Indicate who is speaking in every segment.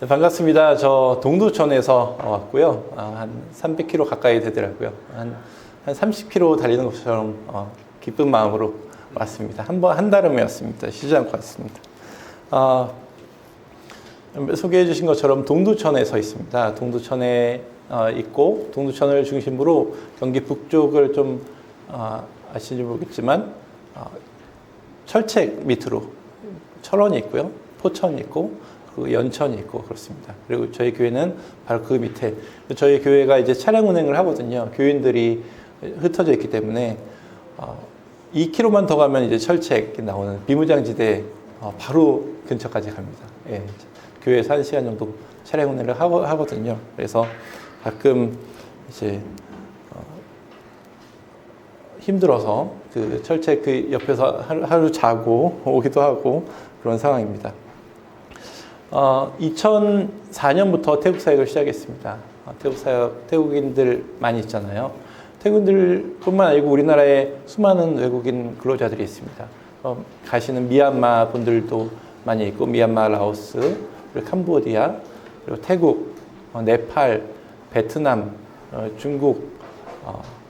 Speaker 1: 네, 반갑습니다. 저 동두천에서 왔고요. 한 300km 가까이 되더라고요. 한 30km 달리는 것처럼 기쁜 마음으로 왔습니다. 한 달음에 왔습니다. 쉬지 않고 왔습니다. 소개해 주신 것처럼 동두천에 서 있습니다. 동두천에 있고 동두천을 중심으로 경기 북쪽을 좀 아시는지 모르겠지만 철책 밑으로 철원이 있고요. 포천이 있고 그 연천이 있고 그렇습니다. 그리고 저희 교회는 바로 그 밑에, 저희 교회가 이제 차량 운행을 하거든요. 교인들이 흩어져 있기 때문에 2km만 더 가면 이제 철책 나오는 비무장지대 바로 근처까지 갑니다. 예, 교회에서 1시간 정도 차량 운행을 하거든요. 그래서 가끔 이제 힘들어서 그 철책 그 옆에서 하루 자고 오기도 하고 그런 상황입니다. 2004년부터 태국 사역을 시작했습니다. 태국 사역, 태국인들 많이 있잖아요. 태국인들뿐만 아니고 우리나라에 수많은 외국인 근로자들이 있습니다. 가시는 미얀마 분들도 많이 있고, 미얀마, 라오스, 그리고 캄보디아, 그리고 태국, 네팔, 베트남, 중국,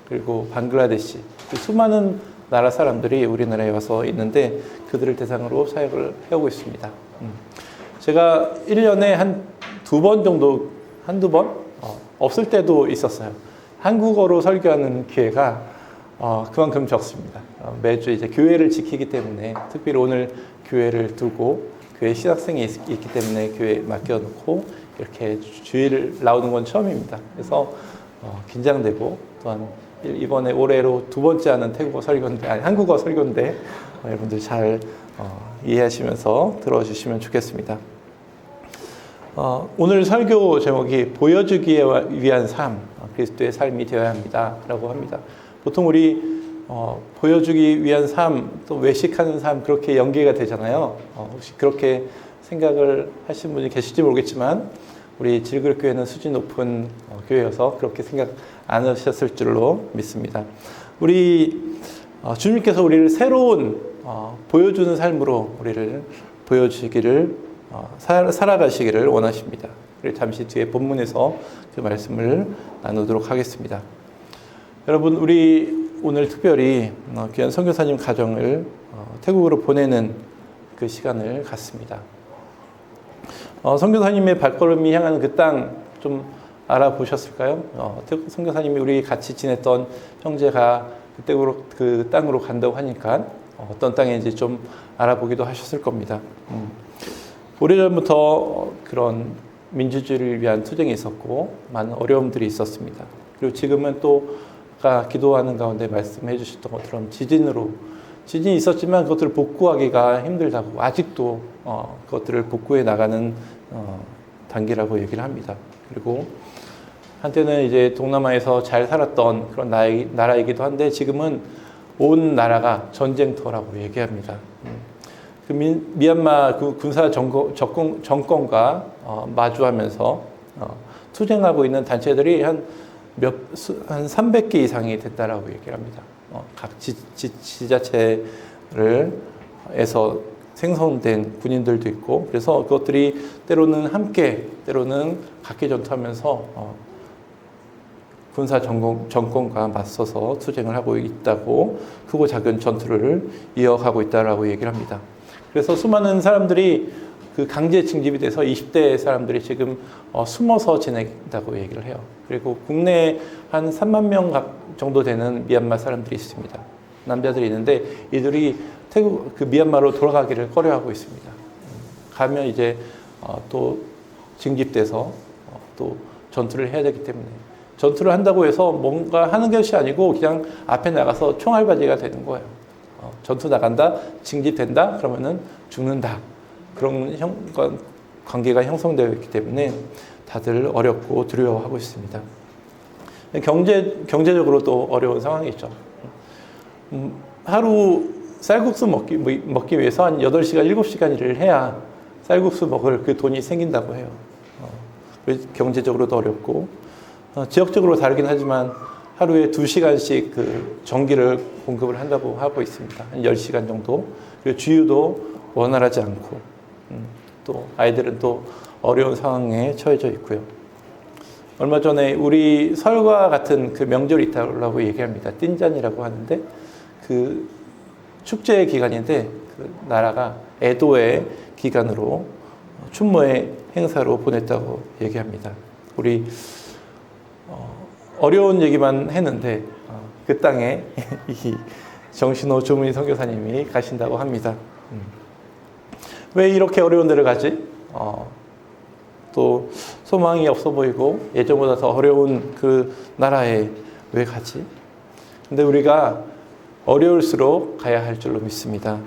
Speaker 1: 그리고 방글라데시, 수많은 나라 사람들이 우리나라에 와서 있는데 그들을 대상으로 사역을 해오고 있습니다. 제가 1년에 한두 번 정도, 한두 번? 없을 때도 있었어요. 한국어로 설교하는 기회가 그만큼 적습니다. 매주 이제 교회를 지키기 때문에, 특별히 오늘 교회를 두고 교회 신학생이 있기 때문에 교회에 맡겨놓고 이렇게 주일을 나오는 건 처음입니다. 그래서 긴장되고, 또한 이번에 올해로 두 번째 하는 태국어 설교인데, 아니 한국어 설교인데 여러분들 잘 이해하시면서 들어주시면 좋겠습니다. 오늘 설교 제목이 보여주기 위한 삶, 그리스도의 삶이 되어야 합니다 라고 합니다. 보통 우리 보여주기 위한 삶, 또 외식하는 삶, 그렇게 연계가 되잖아요. 혹시 그렇게 생각을 하시는 분이 계실지 모르겠지만 우리 질그릇교회는 수준 높은 교회여서 그렇게 생각 안 하셨을 줄로 믿습니다. 우리 주님께서 우리를 새로운 보여주는 삶으로 우리를 보여주기를 살아가시기를 원하십니다. 그리고 잠시 뒤에 본문에서 그 말씀을 나누도록 하겠습니다. 여러분, 우리 오늘 특별히 귀한 선교사님 가정을 태국으로 보내는 그 시간을 갖습니다. 선교사님의 발걸음이 향하는 그 땅 좀 알아보셨을까요? 태국 선교사님이 우리 같이 지냈던 형제가 그 땅으로 간다고 하니까 어떤 땅인지 좀 알아보기도 하셨을 겁니다. 오래전부터 그런 민주주의를 위한 투쟁이 있었고 많은 어려움들이 있었습니다. 그리고 지금은 또 아까 기도하는 가운데 말씀해 주셨던 것처럼 지진이 있었지만 그것들을 복구하기가 힘들다고, 아직도 그것들을 복구해 나가는 단계라고 얘기를 합니다. 그리고 한때는 이제 동남아에서 잘 살았던 그런 나라이기도 한데 지금은 온 나라가 전쟁터라고 얘기합니다. 그 미얀마 군사 정권과 마주하면서 투쟁하고 있는 단체들이 한 300개 이상이 됐다라고 얘기를 합니다. 각 지자체에서 생성된 군인들도 있고, 그래서 그것들이 때로는 함께, 때로는 각계 전투하면서 군사 정권과 맞서서 투쟁을 하고 있다고, 크고 작은 전투를 이어가고 있다라고 얘기를 합니다. 그래서 수많은 사람들이 그 강제 징집이 돼서 20대 사람들이 지금 숨어서 지낸다고 얘기를 해요. 그리고 국내에 한 3만 명 정도 되는 미얀마 사람들이 있습니다. 남자들이 있는데 이들이 태국 그 미얀마로 돌아가기를 꺼려하고 있습니다. 가면 이제 또 징집돼서 또 전투를 해야 되기 때문에, 전투를 한다고 해서 뭔가 하는 것이 아니고 그냥 앞에 나가서 총알바지가 되는 거예요. 전투 나간다, 징집된다, 그러면은 죽는다. 그런 관계가 형성되어 있기 때문에 다들 어렵고 두려워하고 있습니다. 경제적으로도 어려운 상황이죠. 하루 쌀국수 먹기 위해서 한 8시간, 7시간 일을 해야 쌀국수 먹을 그 돈이 생긴다고 해요. 경제적으로도 어렵고, 지역적으로 다르긴 하지만 하루에 2시간씩 그 전기를 공급을 한다고 하고 있습니다. 한 10시간 정도. 그리고 주유도 원활하지 않고, 또 아이들은 또 어려운 상황에 처해져 있고요. 얼마 전에 우리 설과 같은 그 명절이 있다고 얘기합니다. 띵잔이라고 하는데 그 축제의 기간인데 그 나라가 애도의 기간으로 추모의 행사로 보냈다고 얘기합니다. 우리 어려운 얘기만 했는데 그 땅에 이 정신호 조문희 선교사님이 가신다고 합니다. 왜 이렇게 어려운 데를 가지? 또 소망이 없어 보이고 예전보다 더 어려운 그 나라에 왜 가지? 근데 우리가 어려울수록 가야 할 줄로 믿습니다.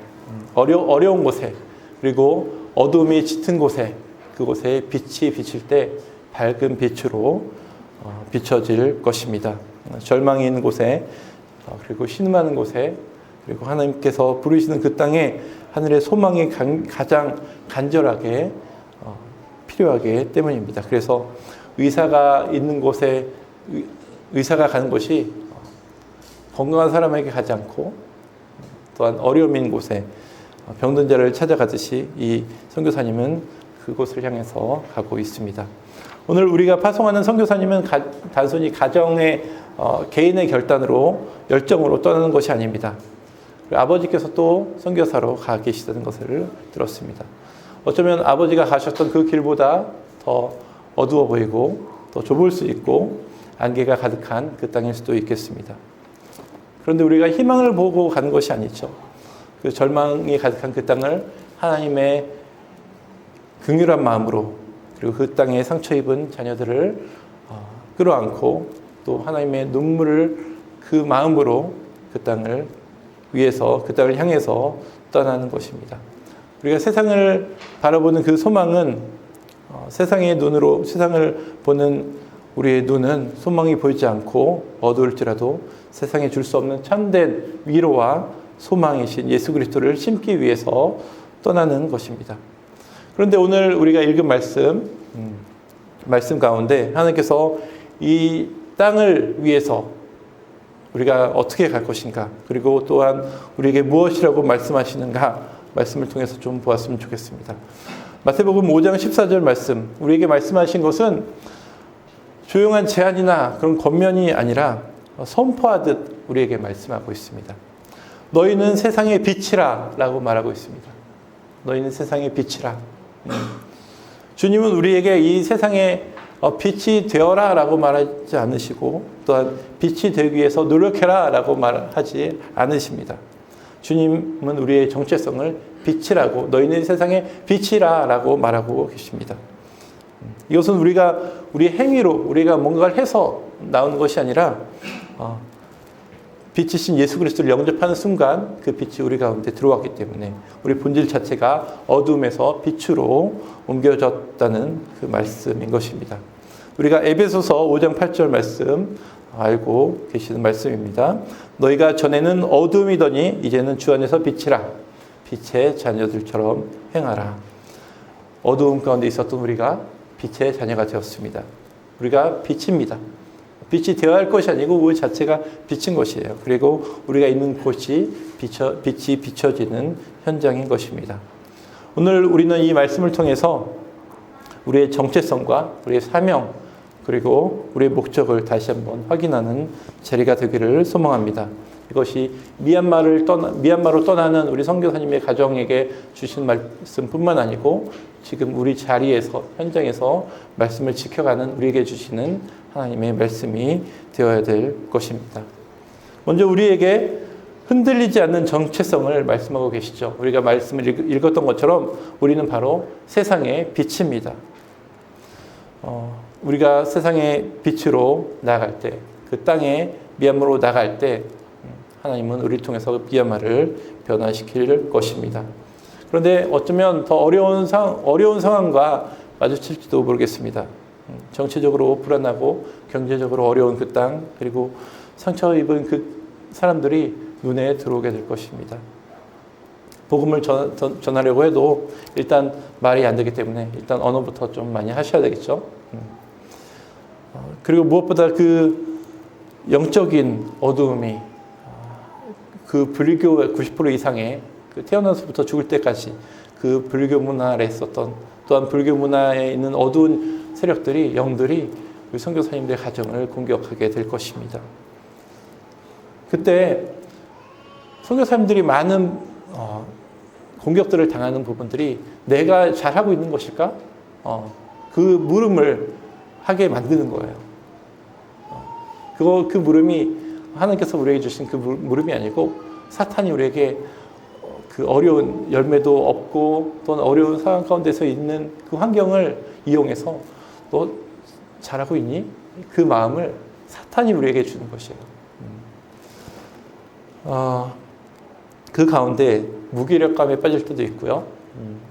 Speaker 1: 어려운 곳에 그리고 어둠이 짙은 곳에 그곳에 빛이 비칠 때 밝은 빛으로 비춰질 것입니다. 절망이 있는 곳에 그리고 신음하는 곳에 그리고 하나님께서 부르시는 그 땅에 하늘의 소망이 가장 간절하게 필요하기 때문입니다. 그래서 의사가 있는 곳에 의사가 가는 곳이 건강한 사람에게 가지 않고 또한 어려움 있는 곳에 병든 자를 찾아가듯이 이 선교사님은 그곳을 향해서 가고 있습니다. 오늘 우리가 파송하는 선교사님은 단순히 가정의 개인의 결단으로 열정으로 떠나는 것이 아닙니다. 아버지께서 또 선교사로 가 계시다는 것을 들었습니다. 어쩌면 아버지가 가셨던 그 길보다 더 어두워 보이고 더 좁을 수 있고 안개가 가득한 그 땅일 수도 있겠습니다. 그런데 우리가 희망을 보고 가는 것이 아니죠. 그 절망이 가득한 그 땅을 하나님의 긍휼한 마음으로 그리고 그 땅에 상처 입은 자녀들을 끌어안고 또 하나님의 눈물을 그 마음으로 그 땅을 위해서 그 땅을 향해서 떠나는 것입니다. 우리가 세상을 바라보는 그 소망은 세상의 눈으로 세상을 보는 우리의 눈은 소망이 보이지 않고 어두울지라도 세상에 줄 수 없는 참된 위로와 소망이신 예수 그리스도를 심기 위해서 떠나는 것입니다. 그런데 오늘 우리가 읽은 말씀 가운데 하나님께서 이 땅을 위해서 우리가 어떻게 갈 것인가 그리고 또한 우리에게 무엇이라고 말씀하시는가 말씀을 통해서 좀 보았으면 좋겠습니다. 마태복음 5장 14절 말씀 우리에게 말씀하신 것은 조용한 제안이나 그런 권면이 아니라 선포하듯 우리에게 말씀하고 있습니다. 너희는 세상의 빛이라 라고 말하고 있습니다. 너희는 세상의 빛이라. 주님은 우리에게 이 세상에 빛이 되어라 라고 말하지 않으시고 또한 빛이 되기 위해서 노력해라 라고 말하지 않으십니다. 주님은 우리의 정체성을 빛이라고 너희는 세상의 빛이라 라고 말하고 계십니다. 이것은 우리의 행위로 우리가 뭔가를 해서 나오는 것이 아니라 빛이신 예수 그리스도를 영접하는 순간 그 빛이 우리 가운데 들어왔기 때문에 우리 본질 자체가 어둠에서 빛으로 옮겨졌다는 그 말씀인 것입니다. 우리가 에베소서 5장 8절 말씀 알고 계시는 말씀입니다. 너희가 전에는 어둠이더니 이제는 주 안에서 빛이라 빛의 자녀들처럼 행하라. 어두움 가운데 있었던 우리가 빛의 자녀가 되었습니다. 우리가 빛입니다. 빛이 되어야 할 것이 아니고 우리 자체가 빛인 것이에요. 그리고 우리가 있는 곳이 빛이 비춰지는 현장인 것입니다. 오늘 우리는 이 말씀을 통해서 우리의 정체성과 우리의 사명 그리고 우리의 목적을 다시 한번 확인하는 자리가 되기를 소망합니다. 이것이 미얀마로 떠나는 우리 선교사님의 가정에게 주신 말씀뿐만 아니고 지금 우리 자리에서 현장에서 말씀을 지켜가는 우리에게 주시는 하나님의 말씀이 되어야 될 것입니다. 먼저 우리에게 흔들리지 않는 정체성을 말씀하고 계시죠. 우리가 말씀을 읽었던 것처럼 우리는 바로 세상의 빛입니다. 우리가 세상의 빛으로 나아갈 때, 그 땅에 미얀마로 나갈 때 하나님은 우리를 통해서 미얀마를 변화시킬 것입니다. 그런데 어쩌면 더 어려운 상황과 마주칠지도 모르겠습니다. 정치적으로 불안하고 경제적으로 어려운 그 땅 그리고 상처 입은 그 사람들이 눈에 들어오게 될 것입니다. 복음을 전하려고 해도 일단 말이 안 되기 때문에 일단 언어부터 좀 많이 하셔야 되겠죠. 그리고 무엇보다 그 영적인 어두움이 그 불교의 90% 이상의 그 태어나서부터 죽을 때까지 그 불교 문화 아래 있었던, 또한 불교 문화에 있는 어두운 세력들이, 영들이 우리 선교사님들의 가정을 공격하게 될 것입니다. 그때 선교사님들이 많은 공격들을 당하는 부분들이 내가 잘하고 있는 것일까? 그 물음을 하게 만드는 거예요. 그 물음이 하나님께서 우리에게 주신 그 물음이 아니고 사탄이 우리에게 그 어려운 열매도 없고 또는 어려운 상황 가운데서 있는 그 환경을 이용해서 너 잘하고 있니? 그 마음을 사탄이 우리에게 주는 것이에요. 그 가운데 무기력감에 빠질 때도 있고요.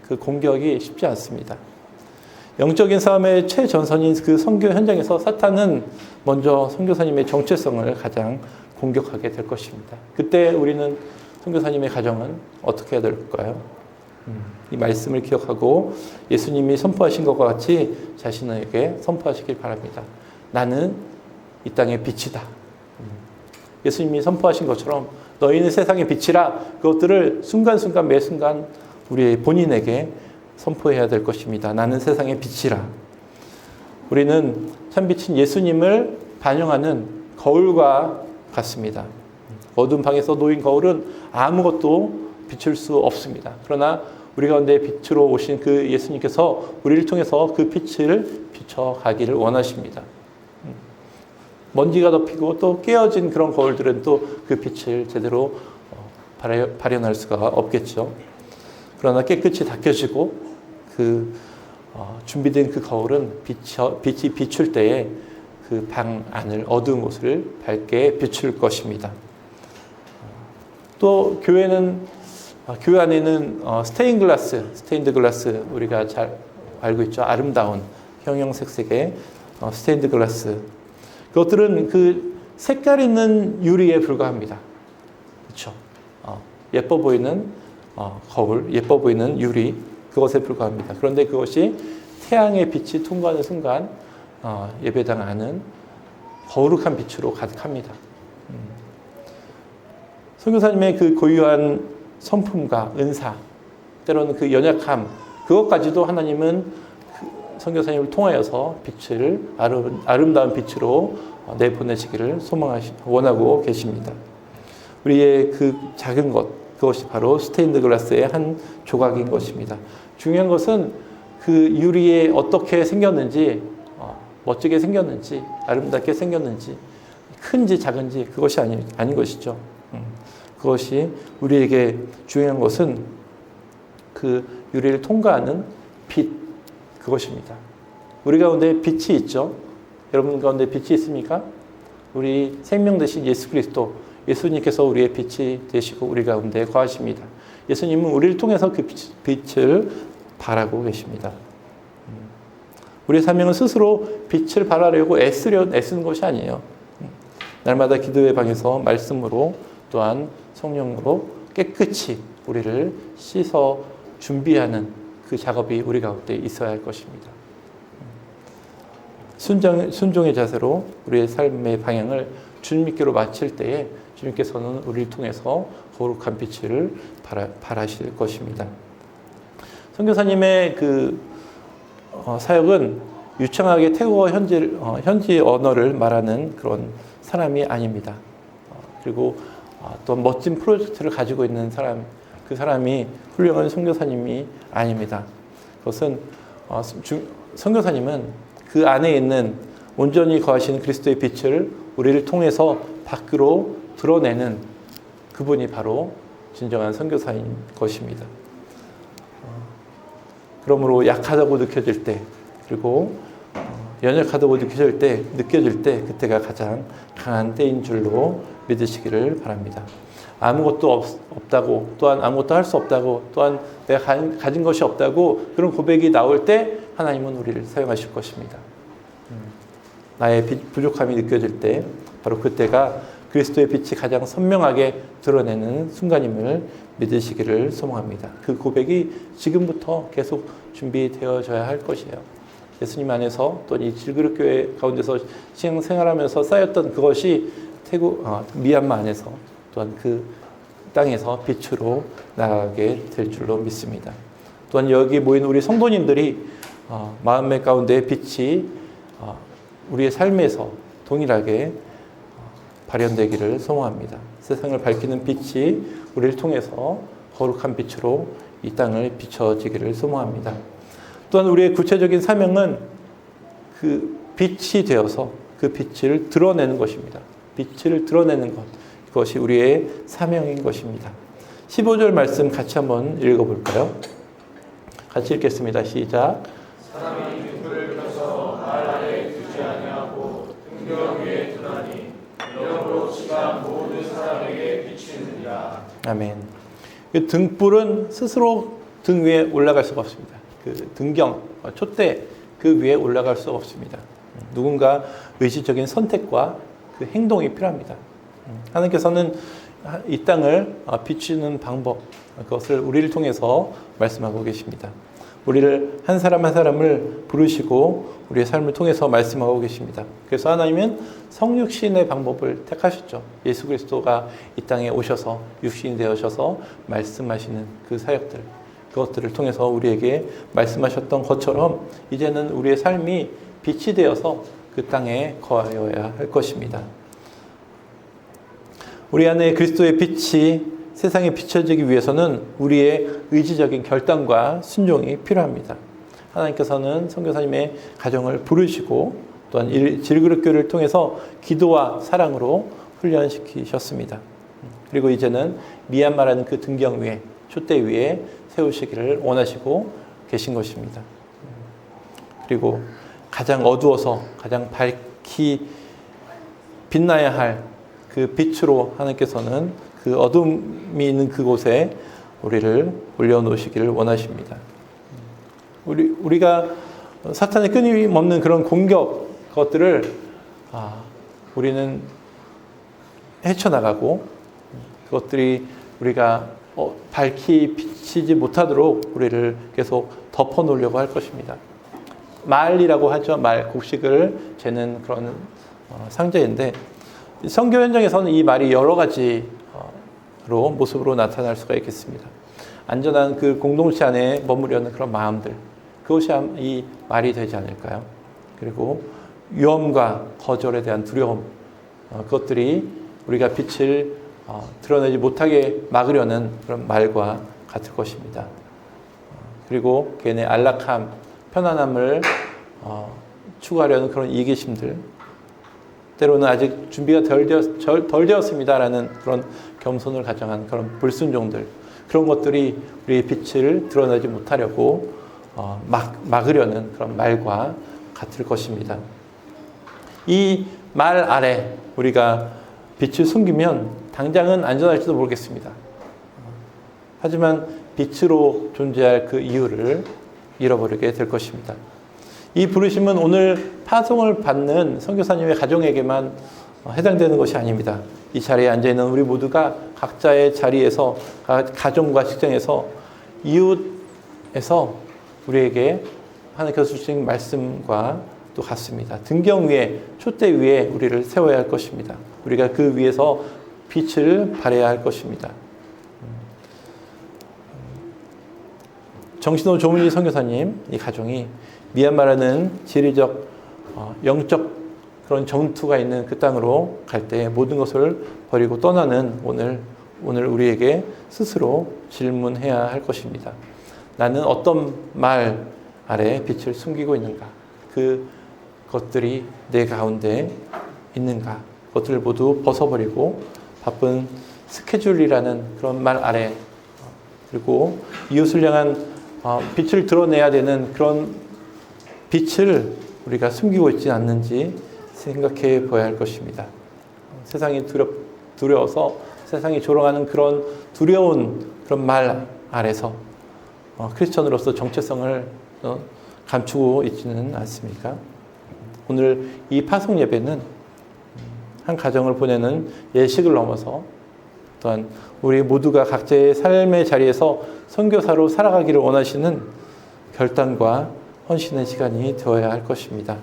Speaker 1: 그 공격이 쉽지 않습니다. 영적인 싸움의 최전선인 그 선교 현장에서 사탄은 먼저 선교사님의 정체성을 가장 공격하게 될 것입니다. 그때 우리는 선교사님의 가정은 어떻게 해야 될까요? 이 말씀을 기억하고 예수님이 선포하신 것과 같이 자신에게 선포하시길 바랍니다. 나는 이 땅의 빛이다. 예수님이 선포하신 것처럼 너희는 세상의 빛이라, 그것들을 순간순간 매 순간 우리 본인에게 선포해야 될 것입니다. 나는 세상의 빛이라. 우리는 참빛인 예수님을 반영하는 거울과 같습니다. 어두운 방에서 놓인 거울은 아무것도 비출 수 없습니다. 그러나 우리 가운데 빛으로 오신 그 예수님께서 우리를 통해서 그 빛을 비춰가기를 원하십니다. 먼지가 덮이고 또 깨어진 그런 거울들은 또 그 빛을 제대로 발현할 수가 없겠죠. 그러나 깨끗이 닦여지고 준비된 그 거울은 빛이 비출 때에 그 방 안을, 어두운 곳을 밝게 비출 것입니다. 또 교회 안에는 스테인드 글라스 우리가 잘 알고 있죠. 아름다운 형형색색의 스테인드 글라스. 그것들은 그 색깔 있는 유리에 불과합니다. 그렇죠. 예뻐 보이는 거울, 예뻐 보이는 유리, 그것에 불과합니다. 그런데 그것이 태양의 빛이 통과하는 순간 예배당 안은 거룩한 빛으로 가득합니다. 선교사님의 그 고유한 성품과 은사, 때로는 그 연약함, 그것까지도 하나님은 선교사님을 통하여서 빛을 아름다운 빛으로 내보내시기를 원하고 계십니다. 우리의 그 작은 것, 그것이 바로 스테인드 글라스의 한 조각인 것입니다. 중요한 것은 그 유리에 어떻게 생겼는지, 멋지게 생겼는지, 아름답게 생겼는지, 큰지 작은지 그것이 아닌 것이죠. 그것이 우리에게 중요한 것은 그 유리를 통과하는 빛, 그것입니다. 우리 가운데 빛이 있죠. 여러분 가운데 빛이 있습니까? 우리 생명 되신 예수 그리스도, 예수님께서 우리의 빛이 되시고 우리 가운데 거하십니다. 예수님은 우리를 통해서 그 빛을 발하고 계십니다. 우리의 사명은 스스로 빛을 발하려고 애쓰는 것이 아니에요. 날마다 기도의 방에서 말씀으로 또한 성령으로 깨끗이 우리를 씻어 준비하는 그 작업이 우리 가운데 있어야 할 것입니다. 순종의 자세로 우리의 삶의 방향을 주님께로 마칠 때에 주님께서는 우리를 통해서 거룩한 빛을 발하실 것입니다. 선교사님의 그 사역은 유창하게 태국어 현지 언어를 말하는 그런 사람이 아닙니다. 그리고 또 멋진 프로젝트를 가지고 있는 사람, 그 사람이 훌륭한 선교사님이 아닙니다. 그것은 선교사님은 그 안에 있는 온전히 거하신 그리스도의 빛을 우리를 통해서 밖으로 드러내는 그분이 바로 진정한 선교사인 것입니다. 그러므로 약하다고 느껴질 때, 그리고 연약하다고 느껴질 때 그때가 가장 강한 때인 줄로 믿으시기를 바랍니다. 아무것도 없다고, 또한 아무것도 할 수 없다고, 또한 내가 가진 것이 없다고 그런 고백이 나올 때 하나님은 우리를 사용하실 것입니다. 나의 부족함이 느껴질 때 바로 그때가 그리스도의 빛이 가장 선명하게 드러내는 순간임을 믿으시기를 소망합니다. 그 고백이 지금부터 계속 준비되어져야 할 것이에요. 예수님 안에서 또 이 질그릇교회 가운데서 신앙생활하면서 쌓였던 그것이 미얀마 안에서 또한 그 땅에서 빛으로 나가게 될 줄로 믿습니다. 또한 여기 모인 우리 성도님들이 마음의 가운데 빛이 우리의 삶에서 동일하게 발현되기를 소망합니다. 세상을 밝히는 빛이 우리를 통해서 거룩한 빛으로 이 땅을 비춰지기를 소망합니다. 또한 우리의 구체적인 사명은 그 빛이 되어서 그 빛을 드러내는 것입니다. 빛을 드러내는 것, 그것이 우리의 사명인 것입니다. 15절 말씀 같이 한번 읽어볼까요? 같이 읽겠습니다. 시작.
Speaker 2: 사람이 등불을 켜서 말 아래 두지 아니하고 등경 위에 두나니 이러므로 지가 모든 사람에게 비치느니라.
Speaker 1: 아멘. 그 등불은 스스로 등 위에 올라갈 수가 없습니다. 그 등경, 촛대 그 위에 올라갈 수가 없습니다. 누군가 의지적인 선택과 그 행동이 필요합니다. 하나님께서는 이 땅을 비추는 방법, 그것을 우리를 통해서 말씀하고 계십니다. 우리를 한 사람 한 사람을 부르시고 우리의 삶을 통해서 말씀하고 계십니다. 그래서 하나님은 성육신의 방법을 택하셨죠. 예수 그리스도가 이 땅에 오셔서 육신이 되어셔서 말씀하시는 그 사역들, 그것들을 통해서 우리에게 말씀하셨던 것처럼 이제는 우리의 삶이 빛이 되어서 그 땅에 거하여야 할 것입니다. 우리 안에 그리스도의 빛이 세상에 비춰지기 위해서는 우리의 의지적인 결단과 순종이 필요합니다. 하나님께서는 선교사님의 가정을 부르시고 또한 질그릇교를 통해서 기도와 사랑으로 훈련시키셨습니다. 그리고 이제는 미얀마라는 그 등경 위에, 촛대 위에 세우시기를 원하시고 계신 것입니다. 그리고 가장 어두워서 가장 밝기 빛나야 할 그 빛으로 하나님께서는 그 어둠이 있는 그곳에 우리를 올려놓으시기를 원하십니다. 우리가 사탄의 끊임없는 그런 공격 것들을 우리는 헤쳐나가고 그것들이 우리가 밝히 비치지 못하도록 우리를 계속 덮어놓으려고 할 것입니다. 말이라고 하죠. 말, 곡식을 재는 그런 상자인데 선교 현장에서는 이 말이 여러 가지로 모습으로 나타날 수가 있겠습니다. 안전한 그 공동체 안에 머무려는 그런 마음들, 그것이 이 말이 되지 않을까요? 그리고 위험과 거절에 대한 두려움, 그것들이 우리가 빛을 드러내지 못하게 막으려는 그런 말과 같을 것입니다. 그리고 개인의 안락함, 편안함을 추구하려는 그런 이기심들, 때로는 아직 준비가 덜 되었습니다라는 그런 겸손을 가정한 그런 불순종들, 그런 것들이 우리의 빛을 드러내지 못하려고 막으려는 그런 말과 같을 것입니다. 이 말 아래 우리가 빛을 숨기면 당장은 안전할지도 모르겠습니다. 하지만 빛으로 존재할 그 이유를 잃어버리게 될 것입니다. 이 부르심은 오늘 파송을 받는 선교사님의 가정에게만 해당되는 것이 아닙니다. 이 자리에 앉아있는 우리 모두가 각자의 자리에서, 가정과 직장에서, 이웃에서 우리에게 하나님께서 주신 말씀과 또 같습니다. 등경 위에, 촛대 위에 우리를 세워야 할 것입니다. 우리가 그 위에서 빛을 발해야 할 것입니다. 정신호 조문희 선교사님, 이 가정이 미얀마라는 지리적, 영적 그런 전투가 있는 그 땅으로 갈 때 모든 것을 버리고 떠나는 오늘 우리에게 스스로 질문해야 할 것입니다. 나는 어떤 말 아래 빛을 숨기고 있는가? 그것들이 내 가운데 있는가? 그것들을 모두 벗어버리고 바쁜 스케줄이라는 그런 말 아래, 그리고 이웃을 향한 빛을 드러내야 되는 그런 빛을 우리가 숨기고 있지 않는지 생각해 보아야 할 것입니다. 세상이 두려워서 세상이 조롱하는 그런 두려운 그런 말 아래서 크리스천으로서 정체성을 감추고 있지는 않습니까? 오늘 이 파송 예배는 한 가정을 보내는 예식을 넘어서 또한 우리 모두가 각자의 삶의 자리에서 선교사로 살아가기를 원하시는 결단과 헌신의 시간이 되어야 할 것입니다.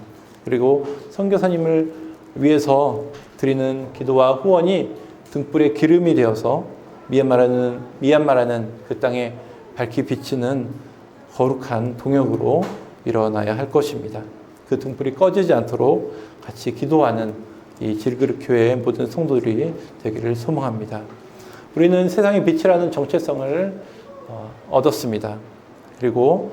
Speaker 1: 그리고 선교사님을 위해서 드리는 기도와 후원이 등불의 기름이 되어서 미얀마라는 그 땅에 밝히 비치는 거룩한 동역으로 일어나야 할 것입니다. 그 등불이 꺼지지 않도록 같이 기도하는 이 질그릇 교회의 모든 성도들이 되기를 소망합니다. 우리는 세상의 빛이라는 정체성을 얻었습니다. 그리고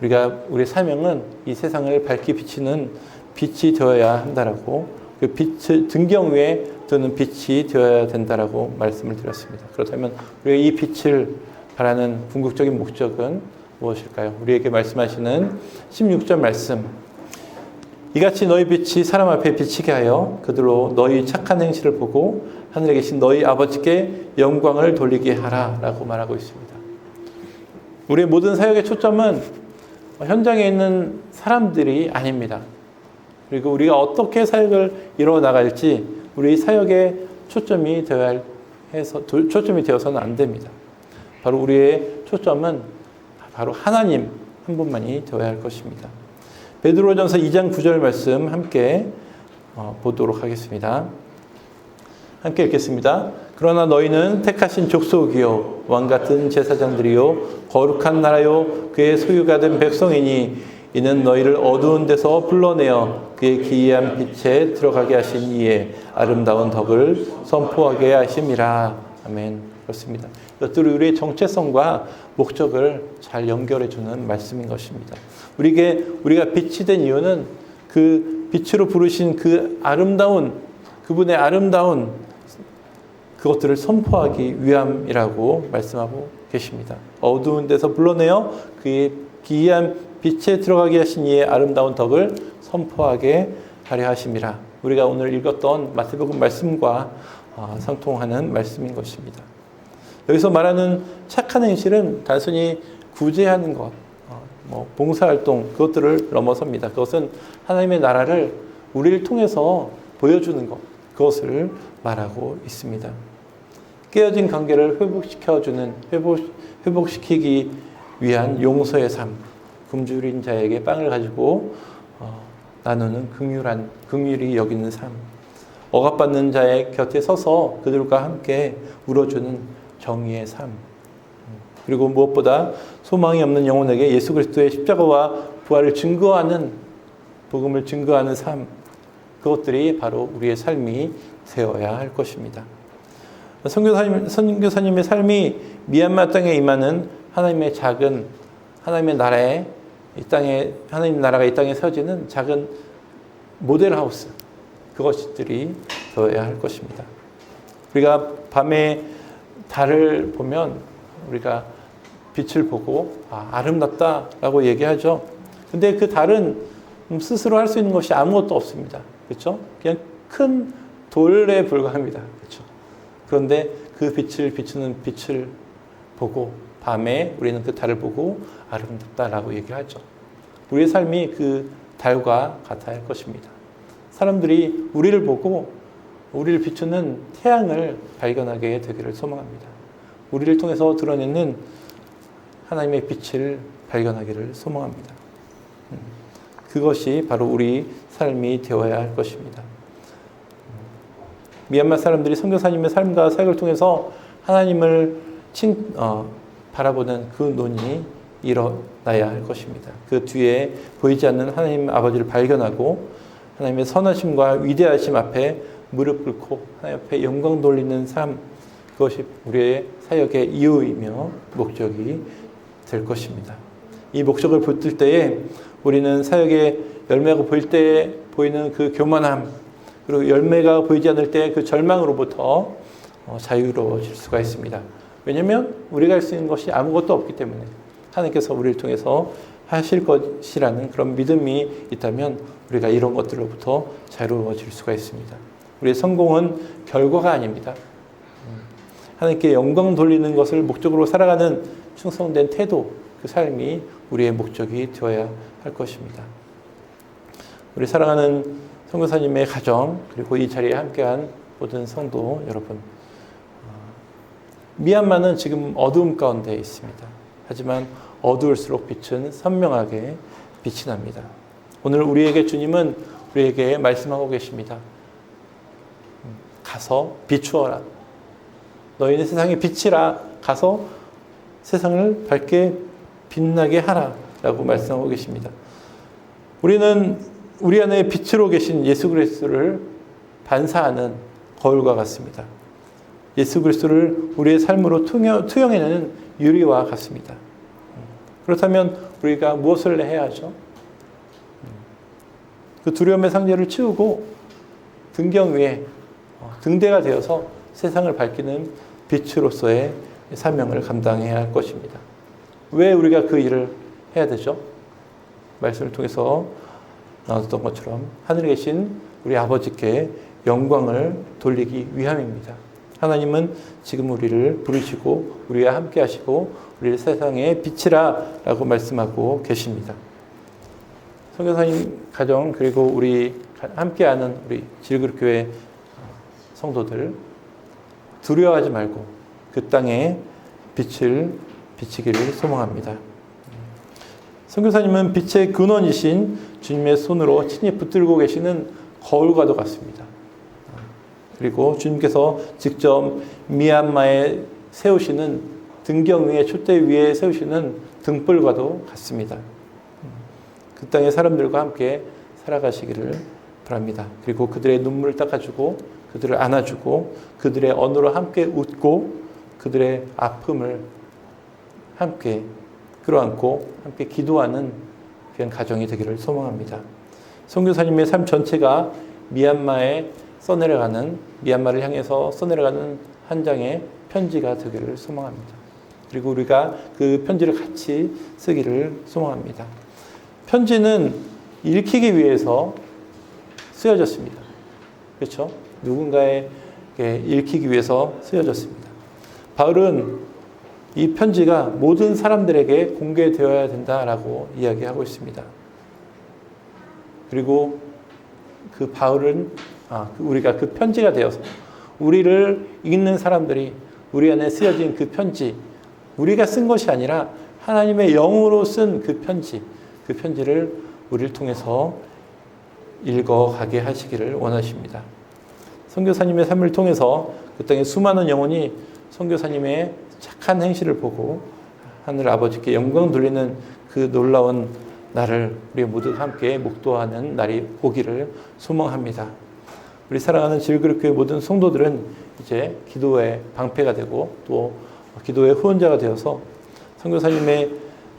Speaker 1: 우리의 사명은 이 세상을 밝히 비치는 빛이 되어야 한다라고, 그 빛을 등경 위에 두는 빛이 되어야 된다라고 말씀을 드렸습니다. 그렇다면 우리가 이 빛을 바라는 궁극적인 목적은 무엇일까요? 우리에게 말씀하시는 16절 말씀, 이같이 너희 빛이 사람 앞에 비치게 하여 그들로 너희 착한 행실을 보고 하늘에 계신 너희 아버지께 영광을 돌리게 하라 라고 말하고 있습니다. 우리의 모든 사역의 초점은 현장에 있는 사람들이 아닙니다. 그리고 우리가 어떻게 사역을 이루어 나갈지 우리 사역의 초점이 되어서는 안 됩니다. 바로 우리의 초점은 바로 하나님 한 분만이 되어야 할 것입니다. 베드로전서 2장 9절 말씀 함께 보도록 하겠습니다. 함께 읽겠습니다. 그러나 너희는 택하신 족속이요 왕같은 제사장들이요 거룩한 나라요 그의 소유가 된 백성이니 이는 너희를 어두운 데서 불러내어 그의 기이한 빛에 들어가게 하신 이의 아름다운 덕을 선포하게 하심이라. 아멘. 그렇습니다. 이것들이 우리의 정체성과 목적을 잘 연결해주는 말씀인 것입니다. 우리가 빛이 된 이유는 그 빛으로 부르신 그분의 아름다운 그것들을 선포하기 위함이라고 말씀하고 계십니다. 어두운 데서 불러내어 그의 기이한 빛에 들어가게 하신 이의 아름다운 덕을 선포하게 하려 하심이라. 우리가 오늘 읽었던 마태복음 말씀과 상통하는 말씀인 것입니다. 여기서 말하는 착한 행실은 단순히 구제하는 것, 봉사활동 그것들을 넘어섭니다. 그것은 하나님의 나라를 우리를 통해서 보여주는 것, 그것을 말하고 있습니다. 깨어진 관계를 회복시키기 위한 용서의 삶, 굶주린 자에게 빵을 가지고 나누는 긍휼히 여기는 삶, 억압받는 자의 곁에 서서 그들과 함께 울어주는 정의의 삶, 그리고 무엇보다 소망이 없는 영혼에게 예수 그리스도의 십자가와 부활을 복음을 증거하는 삶, 그것들이 바로 우리의 삶이 되어야 할 것입니다. 선교사님의 삶이 미얀마 땅에 임하는 하나님의 나라에 하나님 나라가 이 땅에 세워지는 작은 모델하우스, 그것들이 되어야 할 것입니다. 우리가 밤에 달을 보면 우리가 빛을 보고 아름답다라고 얘기하죠. 근데 그 달은 스스로 할 수 있는 것이 아무것도 없습니다. 그렇죠? 그냥 큰 돌에 불과합니다. 그렇죠? 그런데 그 빛을 비추는 빛을 보고 밤에 우리는 그 달을 보고 아름답다라고 얘기하죠. 우리의 삶이 그 달과 같아야 할 것입니다. 사람들이 우리를 보고 우리를 비추는 태양을 발견하게 되기를 소망합니다. 우리를 통해서 드러내는 하나님의 빛을 발견하기를 소망합니다. 그것이 바로 우리 삶이 되어야 할 것입니다. 미얀마 사람들이 선교사님의 삶과 사역을 통해서 하나님을 바라보는 그 눈이 일어나야 할 것입니다. 그 뒤에 보이지 않는 하나님 아버지를 발견하고 하나님의 선하심과 위대하심 앞에 무릎 꿇고 하나님 앞에 영광 돌리는 삶, 그것이 우리의 사역의 이유이며 목적이 될 것입니다. 이 목적을 붙들 때에 우리는 사역의 열매가 보일 때 보이는 그 교만함, 그리고 열매가 보이지 않을 때 그 절망으로부터 자유로워질 수가 있습니다. 왜냐하면 우리가 할 수 있는 것이 아무것도 없기 때문에 하나님께서 우리를 통해서 하실 것이라는 그런 믿음이 있다면 우리가 이런 것들로부터 자유로워질 수가 있습니다. 우리의 성공은 결과가 아닙니다. 하나님께 영광 돌리는 것을 목적으로 살아가는 충성된 태도, 그 삶이 우리의 목적이 되어야 할 것입니다. 우리 사랑하는 선교사님의 가정, 그리고 이 자리에 함께한 모든 성도 여러분, 미얀마는 지금 어두움 가운데 있습니다. 하지만 어두울수록 빛은 선명하게 빛이 납니다. 오늘 우리에게 주님은 우리에게 말씀하고 계십니다. 가서 비추어라. 너희는 세상의 빛이라. 가서 세상을 밝게 빛나게 하라라고 말씀하고 계십니다. 우리는 우리 안에 빛으로 계신 예수 그리스도를 반사하는 거울과 같습니다. 예수 그리스도를 우리의 삶으로 투영해내는 유리와 같습니다. 그렇다면 우리가 무엇을 해야 하죠? 그 두려움의 상처를 치우고 등경 위에 등대가 되어서 세상을 밝히는 빛으로서의 사명을 감당해야 할 것입니다. 왜 우리가 그 일을 해야 되죠? 말씀을 통해서 나눴던 것처럼 하늘에 계신 우리 아버지께 영광을 돌리기 위함입니다. 하나님은 지금 우리를 부르시고 우리와 함께 하시고 우리를 세상의 빛이라 라고 말씀하고 계십니다. 선교사님 가정 그리고 우리 함께하는 우리 질그릇교회 성도들 두려워하지 말고 그 땅에 빛을 비치기를 소망합니다. 선교사님은 빛의 근원이신 주님의 손으로 친히 붙들고 계시는 거울과도 같습니다. 그리고 주님께서 직접 미얀마에 세우시는 등경 위에 촛대 위에 세우시는 등불과도 같습니다. 그 땅의 사람들과 함께 살아가시기를 바랍니다. 그리고 그들의 눈물을 닦아주고 그들을 안아주고 그들의 언어로 함께 웃고 그들의 아픔을 함께 끌어안고 함께 기도하는 그런 가정이 되기를 소망합니다. 선교사님의 삶 전체가 미얀마를 향해서 써내려가는 한 장의 편지가 되기를 소망합니다. 그리고 우리가 그 편지를 같이 쓰기를 소망합니다. 편지는 읽히기 위해서 쓰여졌습니다. 그렇죠? 누군가에게 읽히기 위해서 쓰여졌습니다. 바울은 이 편지가 모든 사람들에게 공개되어야 된다라고 이야기하고 있습니다. 그리고 그 바울은 우리가 그 편지가 되어서 우리를 읽는 사람들이 우리 안에 쓰여진 그 편지, 우리가 쓴 것이 아니라 하나님의 영으로 쓴 그 편지를 우리를 통해서 읽어가게 하시기를 원하십니다. 선교사님의 삶을 통해서 그 땅의 수많은 영혼이 선교사님의 착한 행실을 보고 하늘 아버지께 영광 돌리는 그 놀라운 날을 우리 모두 함께 목도하는 날이 오기를 소망합니다. 우리 사랑하는 질그릇교회 모든 성도들은 이제 기도의 방패가 되고 또 기도의 후원자가 되어서 선교사님의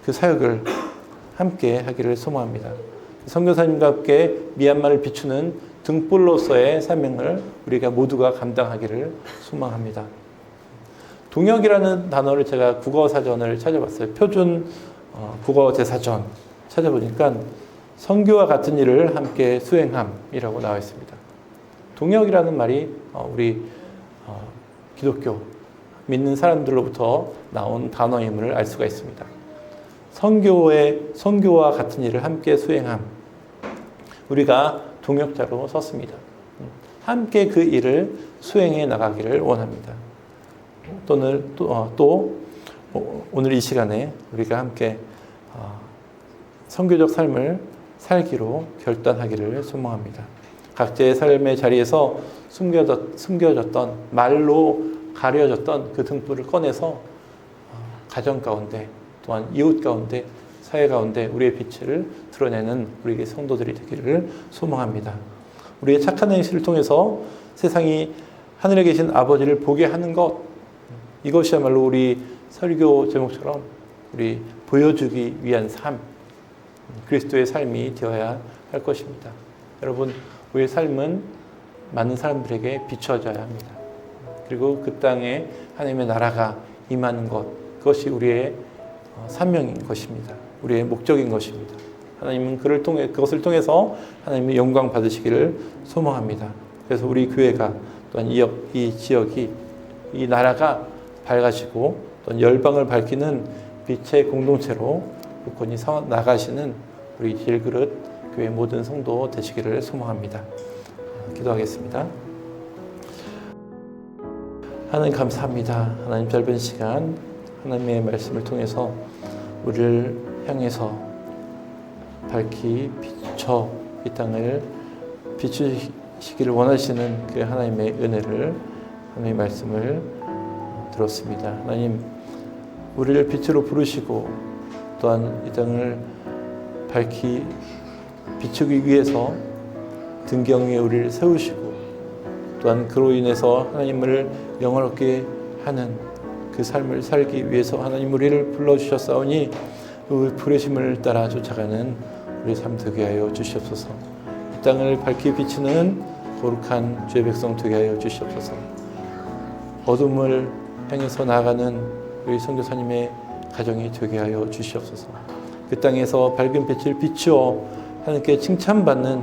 Speaker 1: 그 사역을 함께 하기를 소망합니다. 선교사님과 함께 미얀마를 비추는 등불로서의 사명을 우리가 모두가 감당하기를 소망합니다. 동역이라는 단어를 제가 국어사전을 찾아봤어요. 표준 국어 대사전 찾아보니까 선교와 같은 일을 함께 수행함이라고 나와 있습니다. 동역이라는 말이 우리 기독교 믿는 사람들로부터 나온 단어임을 알 수가 있습니다. 선교와 같은 일을 함께 수행함. 우리가 동역자로 섰습니다. 함께 그 일을 수행해 나가기를 원합니다. 또 오늘 이 시간에 우리가 함께 선교적 삶을 살기로 결단하기를 소망합니다. 각자의 삶의 자리에서 숨겨졌던 말로 가려졌던 그 등불을 꺼내서 가정 가운데 또한 이웃 가운데 사회 가운데 우리의 빛을 드러내는 우리의 성도들이 되기를 소망합니다. 우리의 착한 행실을 통해서 세상이 하늘에 계신 아버지를 보게 하는 것, 이것이야말로 우리 설교 제목처럼 우리 보여주기 위한 삶, 그리스도의 삶이 되어야 할 것입니다. 여러분, 우리의 삶은 많은 사람들에게 비춰져야 합니다. 그리고 그 땅에 하나님의 나라가 임하는 것, 그것이 우리의 사명인 것입니다. 우리의 목적인 것입니다. 하나님은 그것을 통해서 하나님의 영광 받으시기를 소망합니다. 그래서 우리 교회가 또한 이 지역이 이 나라가 밝아지고 또한 열방을 밝히는 빛의 공동체로 굳건히 나가시는 우리 질그릇 교회 모든 성도 되시기를 소망합니다. 기도하겠습니다. 하나님 감사합니다. 하나님 짧은 시간 하나님의 말씀을 통해서 우리를 향해서 밝히 비춰 이 땅을 비추시기를 원하시는 그 하나님의 은혜를 하나님의 말씀을 들었습니다. 하나님 우리를 빛으로 부르시고 또한 이 땅을 밝히 비추기 위해서 등경 위에 우리를 세우시고 또한 그로 인해서 하나님을 영화롭게 하는 그 삶을 살기 위해서 하나님 우리를 불러주셨사오니 그 부르심을 따라 쫓아가는 우리 삶 되게 하여 주시옵소서. 이 땅을 밝히 비추는 거룩한 주의 백성 되게 하여 주시옵소서. 어둠을 향해서 나아가는 우리 선교사님의 가정이 되게 하여 주시옵소서. 그 땅에서 밝은 빛을 비추어 하나님께 칭찬받는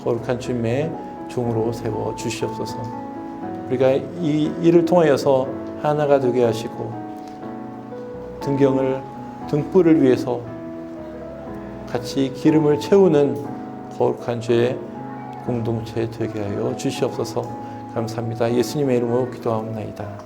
Speaker 1: 거룩한 주님의 종으로 세워 주시옵소서. 우리가 이 일을 통하여서 하나가 되게 하시고 등불을 위해서 같이 기름을 채우는 거룩한 주의 공동체 되게 하여 주시옵소서. 감사합니다. 예수님의 이름으로 기도하옵나이다.